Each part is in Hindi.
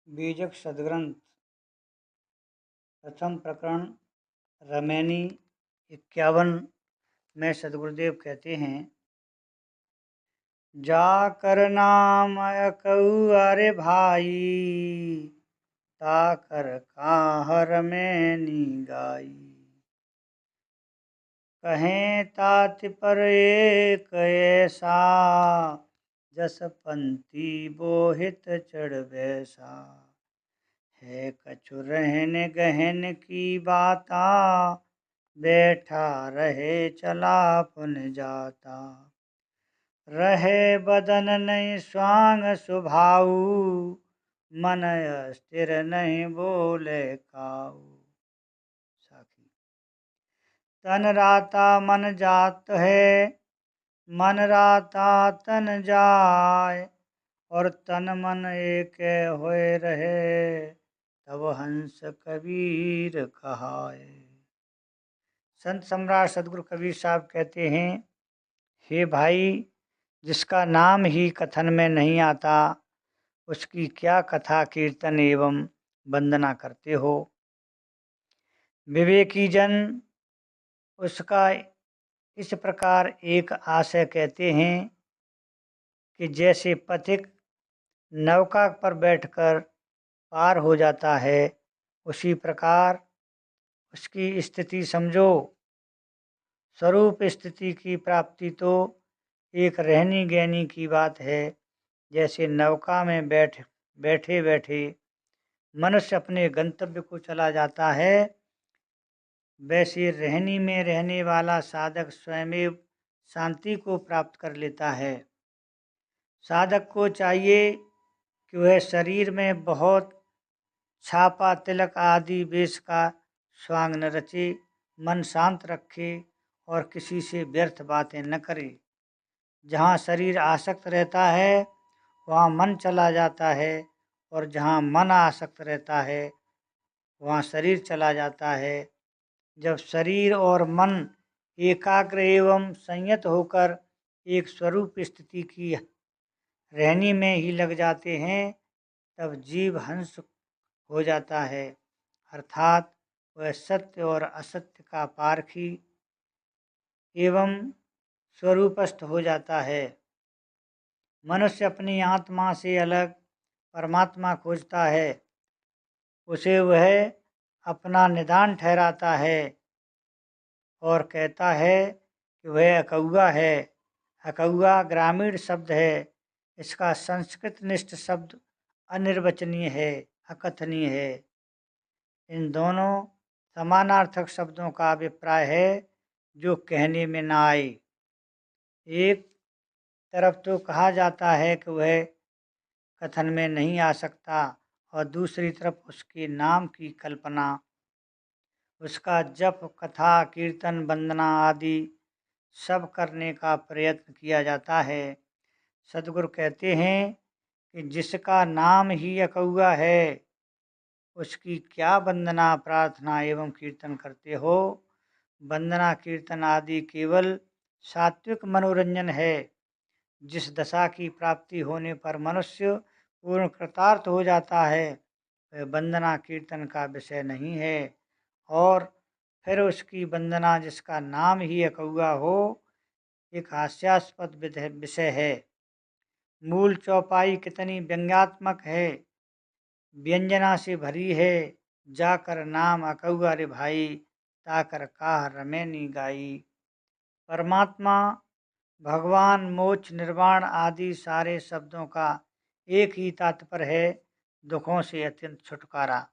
बीजक सद्ग्रंथ प्रथम प्रकरण रमैनी 51 में सद्गुरुदेव कहते हैं, जाकर नाम कहू अरे भाई, ताकर काह रमैनी गाई। कहें तात पर एक ऐसा, जस पंथी बोहित चढ़ बैसा। है कछु रहन गहन की बाता, बैठा रहे चला पुन जाता। रहे बदन नहीं स्वांग सुभाऊ, मन स्थिर नहीं बोले काऊ। साखी तन राता मन जात है, मन राता तन जाय। और तन मन एक होए रहे, तब हंस कबीर कहाए। संत सम्राट सदगुरु कबीर साहब कहते हैं, हे भाई, जिसका नाम ही कथन में नहीं आता, उसकी क्या कथा कीर्तन एवं वंदना करते हो। विवेकी जन उसका इस प्रकार एक आशय कहते हैं कि जैसे पथिक नौका पर बैठकर पार हो जाता है, उसी प्रकार उसकी स्थिति समझो। स्वरूप स्थिति की प्राप्ति तो एक रहनी गहनी की बात है। जैसे नौका में बैठे बैठे मनुष्य अपने गंतव्य को चला जाता है, वैसे रहनी में रहने वाला साधक स्वयं शांति को प्राप्त कर लेता है। साधक को चाहिए कि वह शरीर में बहुत छापा तिलक आदि वेश का स्वांग न रचे, मन शांत रखे और किसी से व्यर्थ बातें न करे। जहाँ शरीर आसक्त रहता है वहाँ मन चला जाता है, और जहाँ मन आसक्त रहता है वहाँ शरीर चला जाता है। जब शरीर और मन एकाग्र एवं संयत होकर एक स्वरूप स्थिति की रहनी में ही लग जाते हैं, तब जीव हंस हो जाता है, अर्थात वह सत्य और असत्य का पारखी एवं स्वरूपस्थ हो जाता है। मनुष्य अपनी आत्मा से अलग परमात्मा खोजता है, उसे वह अपना निदान ठहराता है और कहता है कि वह अकौआ है। अकौआ ग्रामीण शब्द है, इसका संस्कृत निष्ठ शब्द अनिर्वचनीय है, अकथनीय है। इन दोनों समानार्थक शब्दों का अभिप्राय है जो कहने में न आए। एक तरफ तो कहा जाता है कि वह कथन में नहीं आ सकता, और दूसरी तरफ उसके नाम की कल्पना, उसका जप कथा कीर्तन वंदना आदि सब करने का प्रयत्न किया जाता है। सदगुरु कहते हैं कि जिसका नाम ही अकौआ है, उसकी क्या वंदना प्रार्थना एवं कीर्तन करते हो। वंदना कीर्तन आदि केवल सात्विक मनोरंजन है। जिस दशा की प्राप्ति होने पर मनुष्य पूर्ण कृतार्थ हो जाता है, वह वंदना कीर्तन का विषय नहीं है। और फिर उसकी वंदना, जिसका नाम ही अकौआ हो, एक हास्यास्पद विषय है। मूल चौपाई कितनी व्यंग्यात्मक है, व्यंजना से भरी है। जाकर नाम अकौआ रे भाई, ताकर काह रमैनी गाई। परमात्मा, भगवान, मोक्ष, निर्वाण आदि सारे शब्दों का एक ही तात्पर्य है, दुखों से अत्यंत छुटकारा।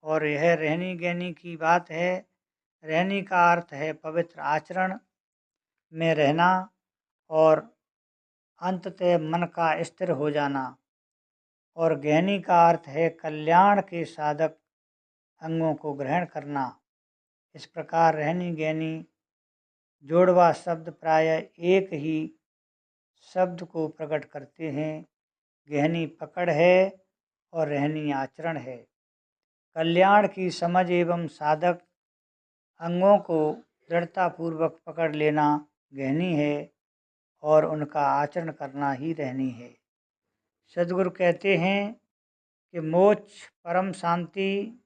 और यह रहनी गहनी की बात है। रहनी का अर्थ है पवित्र आचरण में रहना, और अंततः मन का स्थिर हो जाना। और गहनी का अर्थ है कल्याण के साधक अंगों को ग्रहण करना। इस प्रकार रहनी गहनी जोड़वा शब्द प्राय एक ही शब्द को प्रकट करते हैं। गहनी पकड़ है और रहनी आचरण है। कल्याण की समझ एवं साधक अंगों को दृढ़तापूर्वक पकड़ लेना गहनी है, और उनका आचरण करना ही रहनी है। सदगुरु कहते हैं कि मोक्ष, परम शांति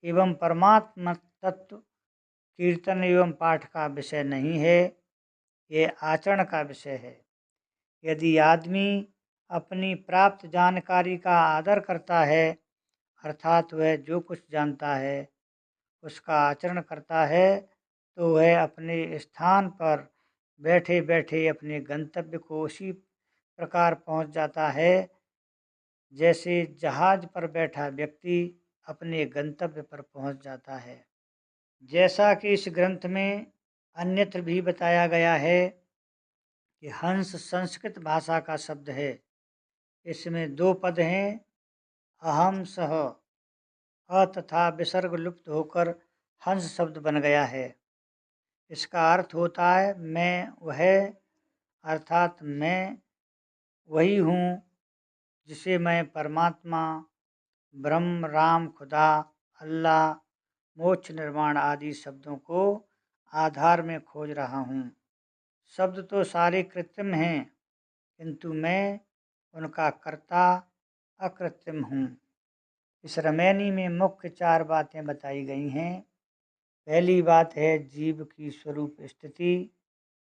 एवं परमात्म तत्व कीर्तन एवं पाठ का विषय नहीं है, ये आचरण का विषय है। यदि आदमी अपनी प्राप्त जानकारी का आदर करता है, अर्थात वह जो कुछ जानता है उसका आचरण करता है, तो वह अपने स्थान पर बैठे बैठे अपने गंतव्य को उसी प्रकार पहुंच जाता है जैसे जहाज पर बैठा व्यक्ति अपने गंतव्य पर पहुंच जाता है। जैसा कि इस ग्रंथ में अन्यत्र भी बताया गया है कि हंस संस्कृत भाषा का शब्द है। इसमें दो पद हैं, अहम सह, अ तथा विसर्ग लुप्त होकर हंस शब्द बन गया है। इसका अर्थ होता है मैं वह, अर्थात मैं वही हूँ जिसे मैं परमात्मा, ब्रह्म, राम, खुदा, अल्लाह, मोक्ष, निर्वाण आदि शब्दों को आधार में खोज रहा हूँ। शब्द तो सारे कृत्रिम हैं, किंतु मैं उनका कर्ता अकृत्रिम हूँ। इस रामायणी में मुख्य 4 बातें बताई गई हैं। पहली बात है जीव की स्वरूप स्थिति,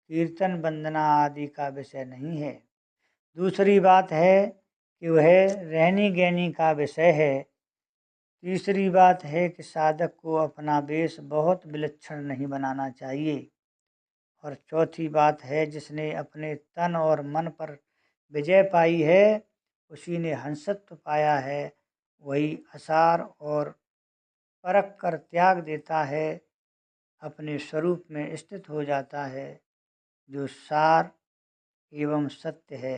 कीर्तन वंदना आदि का विषय नहीं है। दूसरी बात है कि वह रहनी गहनी का विषय है। तीसरी बात है कि साधक को अपना वेश बहुत विलक्षण नहीं बनाना चाहिए। और चौथी बात है जिसने अपने तन और मन पर विजय पाई है, उसी ने हंसत्व पाया है। वही असार और परख कर त्याग देता है, अपने स्वरूप में स्थित हो जाता है जो सार एवं सत्य है।